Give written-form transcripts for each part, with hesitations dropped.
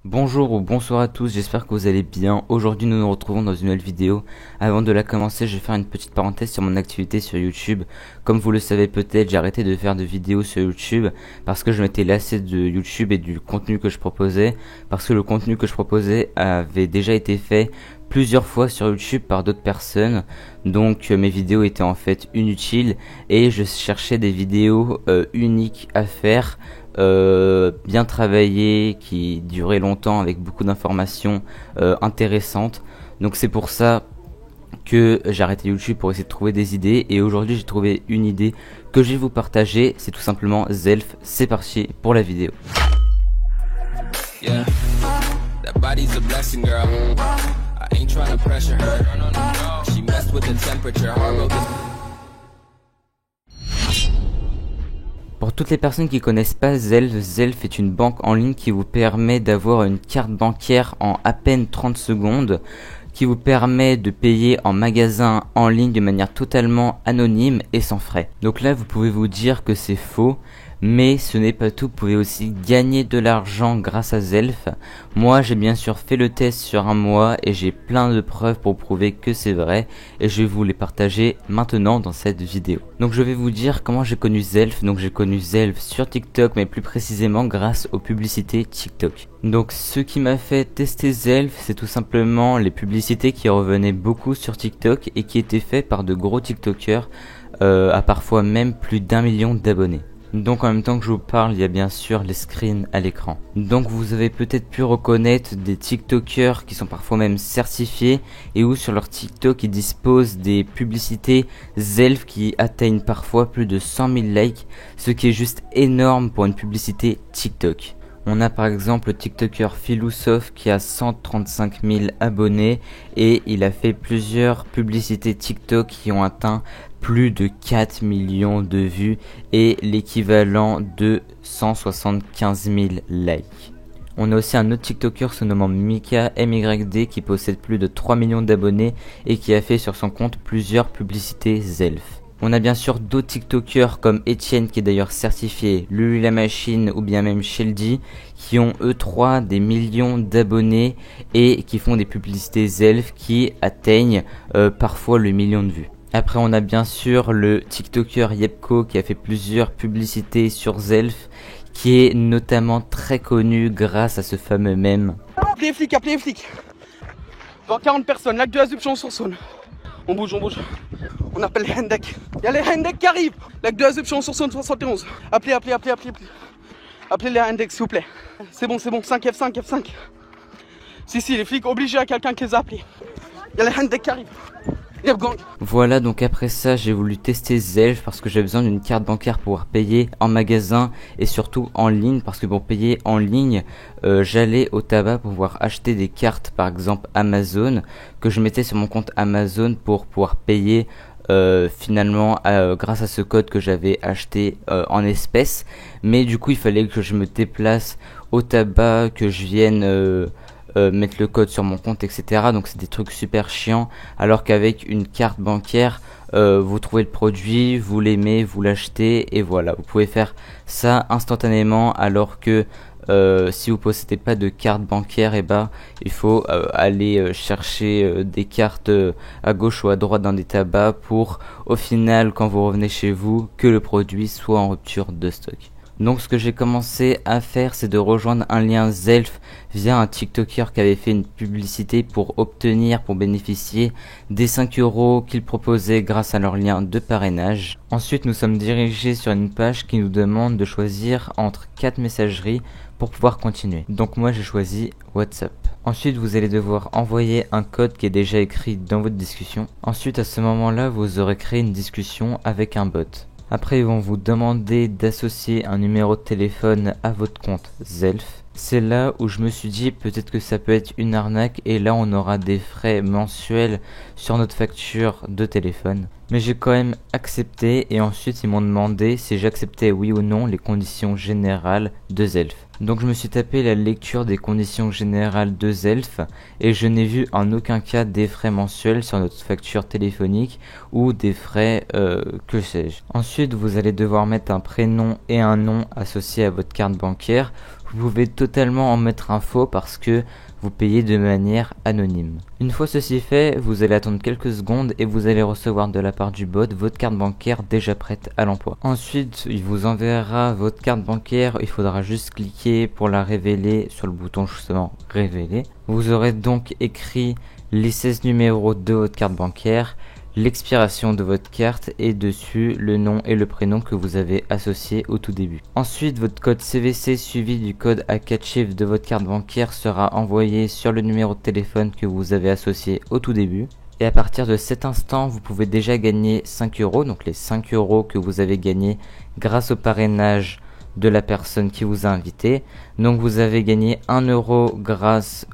Bonjour ou bonsoir à tous, j'espère que vous allez bien. Aujourd'hui nous nous retrouvons dans une nouvelle vidéo. Avant de la commencer, je vais faire une petite parenthèse sur mon activité sur YouTube. Comme vous le savez peut-être, j'ai arrêté de faire de vidéos sur YouTube parce que je m'étais lassé de YouTube et du contenu que je proposais. Parce que le contenu que je proposais avait déjà été fait plusieurs fois sur YouTube par d'autres personnes. Donc mes vidéos étaient en fait inutiles et je cherchais des vidéos uniques à faire. Bien travaillé, qui durait longtemps avec beaucoup d'informations intéressantes. Donc c'est pour ça que j'ai arrêté YouTube pour essayer de trouver des idées. Et aujourd'hui j'ai trouvé une idée que je vais vous partager. C'est tout simplement Zelf. C'est parti pour la vidéo. Yeah. That body's a blessing, girl. I ain't trying to pressure her. She messed with the temperature. Pour toutes les personnes qui connaissent pas Zelf, Zelf est une banque en ligne qui vous permet d'avoir une carte bancaire en à peine 30 secondes, qui vous permet de payer en magasin en ligne de manière totalement anonyme et sans frais. Donc là, vous pouvez vous dire que c'est faux, mais ce n'est pas tout, vous pouvez aussi gagner de l'argent grâce à Zelf. Moi, j'ai bien sûr fait le test sur un mois et j'ai plein de preuves pour prouver que c'est vrai et je vais vous les partager maintenant dans cette vidéo. Donc je vais vous dire comment j'ai connu Zelf. Donc j'ai connu Zelf sur TikTok, mais plus précisément grâce aux publicités TikTok. Donc ce qui m'a fait tester Zelf, c'est tout simplement les publicités qui revenaient beaucoup sur TikTok et qui étaient faites par de gros TikTokers à parfois même plus d'1 million d'abonnés. Donc en même temps que je vous parle, il y a bien sûr les screens à l'écran. Donc vous avez peut-être pu reconnaître des TikTokers qui sont parfois même certifiés et où sur leur TikTok ils disposent des publicités Zelf qui atteignent parfois plus de 100 000 likes, ce qui est juste énorme pour une publicité TikTok. On a par exemple le TikToker Philousophe qui a 135 000 abonnés et il a fait plusieurs publicités TikTok qui ont atteint plus de 4 millions de vues et l'équivalent de 175 000 likes. On a aussi un autre TikToker se nommant Mika MYD qui possède plus de 3 millions d'abonnés et qui a fait sur son compte plusieurs publicités Zelf. On a bien sûr d'autres TikTokers comme Etienne qui est d'ailleurs certifié, Lulu la Machine ou bien même Sheldy qui ont eux trois des millions d'abonnés et qui font des publicités Zelf qui atteignent parfois le million de vues. Après on a bien sûr le TikToker Yepko qui a fait plusieurs publicités sur Zelf qui est notamment très connu grâce à ce fameux mème. Appelez les flics. Dans 40 personnes, lac de la Zupchon sur Saône. On bouge. On appelle les Hendek. Il y a les Hendek qui arrivent. Lac de la Zupchon sur Saône 71. Appelez. Appelez les Hendek s'il vous plaît. C'est bon. 5 F5. Si, les flics obligés à quelqu'un qui les a appelés. Il y a les Hendek qui arrivent. Voilà, donc après ça j'ai voulu tester Zelf parce que j'avais besoin d'une carte bancaire pour pouvoir payer en magasin et surtout en ligne, parce que pour payer en ligne j'allais au tabac pour pouvoir acheter des cartes, par exemple Amazon, que je mettais sur mon compte Amazon pour pouvoir payer finalement grâce à ce code que j'avais acheté en espèces. Mais du coup il fallait que je me déplace au tabac, que je vienne mettre le code sur mon compte, etc. Donc c'est des trucs super chiants, alors qu'avec une carte bancaire vous trouvez le produit, vous l'aimez, vous l'achetez et voilà, vous pouvez faire ça instantanément, alors que si vous possédez pas de carte bancaire, il faut aller chercher des cartes à gauche ou à droite dans des tabacs pour au final quand vous revenez chez vous que le produit soit en rupture de stock. Donc ce que j'ai commencé à faire, c'est de rejoindre un lien Zelf via un TikToker qui avait fait une publicité pour bénéficier des 5 € qu'ils proposaient grâce à leur lien de parrainage. Ensuite nous sommes dirigés sur une page qui nous demande de choisir entre 4 messageries pour pouvoir continuer. Donc moi j'ai choisi WhatsApp. Ensuite vous allez devoir envoyer un code qui est déjà écrit dans votre discussion. Ensuite à ce moment-là vous aurez créé une discussion avec un bot. Après ils vont vous demander d'associer un numéro de téléphone à votre compte Zelf. C'est là où je me suis dit peut-être que ça peut être une arnaque et là on aura des frais mensuels sur notre facture de téléphone. Mais j'ai quand même accepté et ensuite ils m'ont demandé si j'acceptais oui ou non les conditions générales de Zelf. Donc je me suis tapé la lecture des conditions générales de Zelf et je n'ai vu en aucun cas des frais mensuels sur notre facture téléphonique ou des frais que sais-je. Ensuite vous allez devoir mettre un prénom et un nom associés à votre carte bancaire. Vous vous pouvez totalement en mettre un faux parce que vous payez de manière anonyme. Une fois ceci fait, vous allez attendre quelques secondes et vous allez recevoir de la part du bot votre carte bancaire déjà prête à l'emploi. Ensuite, il vous enverra votre carte bancaire, il faudra juste cliquer pour la révéler sur le bouton justement révéler. Vous aurez donc écrit les 16 numéros de votre carte bancaire, l'expiration de votre carte et dessus le nom et le prénom que vous avez associé au tout début. Ensuite, votre code CVC suivi du code à 4 chiffres de votre carte bancaire sera envoyé sur le numéro de téléphone que vous avez associé au tout début. Et à partir de cet instant, vous pouvez déjà gagner 5 euros, donc les 5 euros que vous avez gagnés grâce au parrainage de la personne qui vous a invité. Donc vous avez gagné 1 euro grâce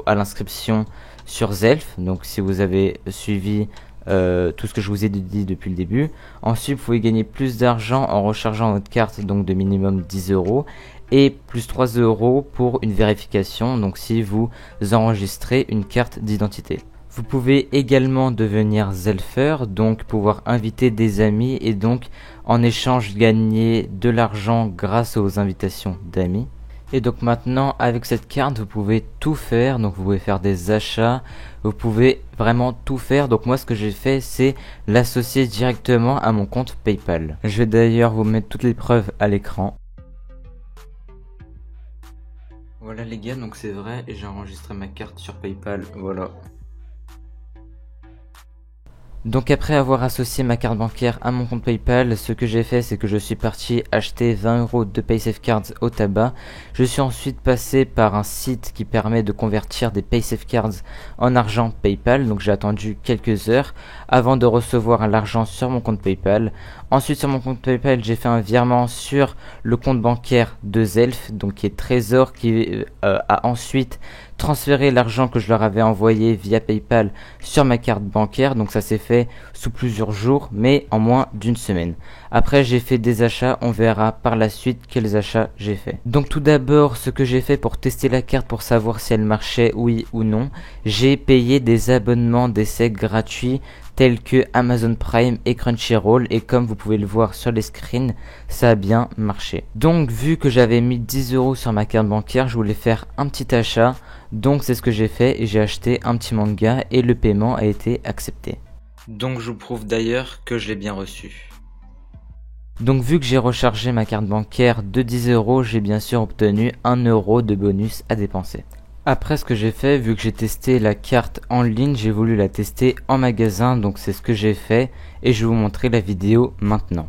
à l'inscription sur Zelf, donc si vous avez suivi tout ce que je vous ai dit depuis le début. Ensuite, vous pouvez gagner plus d'argent en rechargeant votre carte, donc de minimum 10 euros, et plus 3 euros pour une vérification, donc si vous enregistrez une carte d'identité. Vous pouvez également devenir Zelfer, donc pouvoir inviter des amis et donc en échange gagner de l'argent grâce aux invitations d'amis. Et donc maintenant avec cette carte vous pouvez tout faire, donc vous pouvez faire des achats, vous pouvez vraiment tout faire. Donc moi ce que j'ai fait c'est l'associer directement à mon compte PayPal. Je vais d'ailleurs vous mettre toutes les preuves à l'écran. Voilà les gars, donc c'est vrai, et j'ai enregistré ma carte sur PayPal, voilà. Donc après avoir associé ma carte bancaire à mon compte PayPal, ce que j'ai fait c'est que je suis parti acheter 20 euros de PaySafeCards au tabac. Je suis ensuite passé par un site qui permet de convertir des PaySafeCards en argent PayPal. Donc j'ai attendu quelques heures avant de recevoir l'argent sur mon compte PayPal. Ensuite sur mon compte PayPal j'ai fait un virement sur le compte bancaire de Zelf, donc qui est Trésor, qui a ensuite transféré l'argent que je leur avais envoyé via PayPal sur ma carte bancaire. Donc ça s'est fait sous plusieurs jours mais en moins d'une semaine. Après j'ai fait des achats, on verra par la suite quels achats j'ai fait. Donc tout d'abord ce que j'ai fait pour tester la carte pour savoir si elle marchait oui ou non, j'ai payé des abonnements d'essai gratuits tels que Amazon Prime et Crunchyroll, et comme vous pouvez le voir sur les screens, ça a bien marché. Donc vu que j'avais mis 10 euros sur ma carte bancaire, je voulais faire un petit achat, donc c'est ce que j'ai fait et j'ai acheté un petit manga et le paiement a été accepté. Donc je vous prouve d'ailleurs que je l'ai bien reçu. Donc vu que j'ai rechargé ma carte bancaire de 10 euros, j'ai bien sûr obtenu 1 euro de bonus à dépenser. Après ce que j'ai fait, vu que j'ai testé la carte en ligne, j'ai voulu la tester en magasin, donc c'est ce que j'ai fait et je vais vous montrer la vidéo maintenant.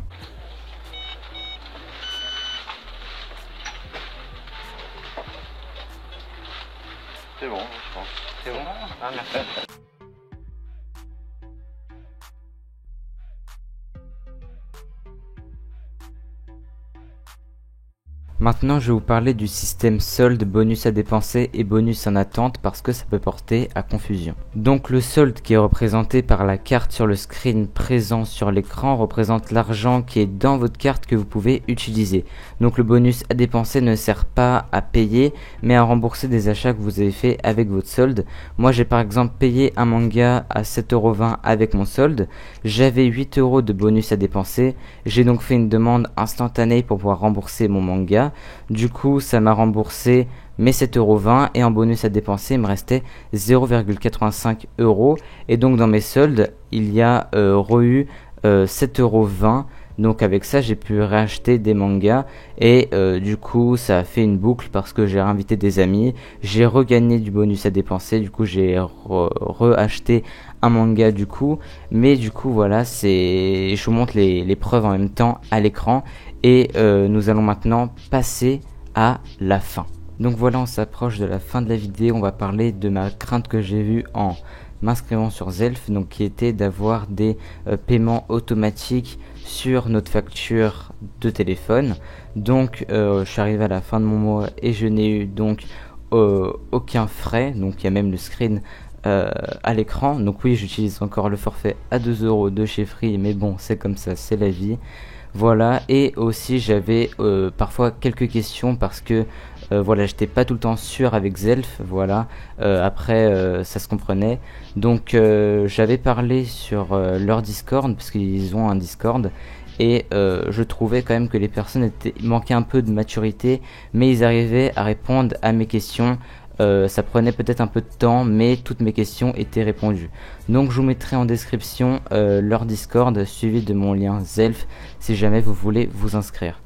C'est bon, je pense. C'est bon? Ah, merci. Maintenant, je vais vous parler du système solde, bonus à dépenser et bonus en attente parce que ça peut porter à confusion. Donc le solde qui est représenté par la carte sur le screen présent sur l'écran représente l'argent qui est dans votre carte que vous pouvez utiliser. Donc le bonus à dépenser ne sert pas à payer mais à rembourser des achats que vous avez fait avec votre solde. Moi j'ai par exemple payé un manga à 7,20€ avec mon solde. J'avais 8 euros de bonus à dépenser. J'ai donc fait une demande instantanée pour pouvoir rembourser mon manga. Du coup ça m'a remboursé mes 7,20€ et en bonus à dépenser il me restait 0,85 € et donc dans mes soldes il y a eu 7,20€. Donc avec ça j'ai pu racheter des mangas et du coup ça a fait une boucle parce que j'ai réinvité des amis, j'ai regagné du bonus à dépenser, du coup j'ai re-acheté un manga du coup, mais du coup voilà, je vous montre les preuves en même temps à l'écran et nous allons maintenant passer à la fin. Donc voilà, on s'approche de la fin de la vidéo, on va parler de ma crainte que j'ai vue en m'inscrivant sur Zelf, donc qui était d'avoir des paiements automatiques sur notre facture de téléphone. Donc je suis arrivé à la fin de mon mois et je n'ai eu donc aucun frais, donc il y a même le screen à l'écran. Donc oui, j'utilise encore le forfait à 2 € de chez Free, mais bon c'est comme ça, c'est la vie. Voilà, et aussi j'avais parfois quelques questions parce que voilà, j'étais pas tout le temps sûr avec Zelf, voilà, après ça se comprenait. Donc j'avais parlé sur leur Discord, parce qu'ils ont un Discord, et je trouvais quand même que les personnes manquaient un peu de maturité, mais ils arrivaient à répondre à mes questions. Ça prenait peut-être un peu de temps, mais toutes mes questions étaient répondues. Donc je vous mettrai en description leur Discord suivi de mon lien Zelf si jamais vous voulez vous inscrire.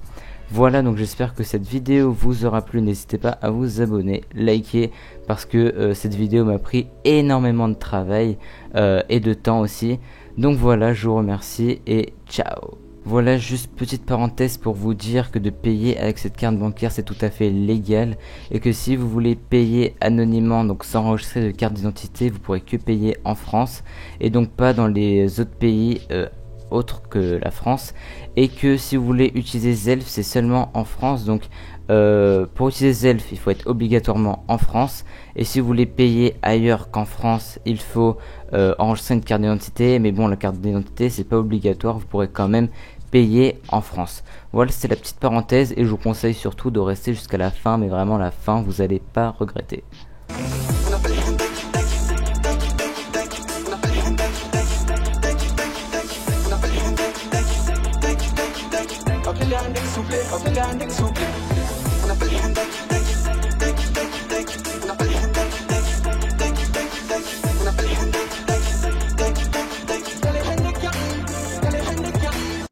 Voilà, donc j'espère que cette vidéo vous aura plu. N'hésitez pas à vous abonner, liker, parce que cette vidéo m'a pris énormément de travail et de temps aussi. Donc voilà, je vous remercie et ciao. Voilà, juste petite parenthèse pour vous dire que de payer avec cette carte bancaire c'est tout à fait légal, et que si vous voulez payer anonymement, donc sans enregistrer de carte d'identité, vous pourrez que payer en France et donc pas dans les autres pays autre que la France, et que si vous voulez utiliser Zelf c'est seulement en France. Donc pour utiliser Zelf il faut être obligatoirement en France, et si vous voulez payer ailleurs qu'en France il faut enregistrer une carte d'identité, mais bon, la carte d'identité c'est pas obligatoire, vous pourrez quand même payer en France. Voilà, c'est la petite parenthèse, et je vous conseille surtout de rester jusqu'à la fin, mais vraiment la fin, vous allez pas regretter. Appelez un ex, s'il vous plaît. Appelez un ex, s'il vous plaît. On appelle un ex.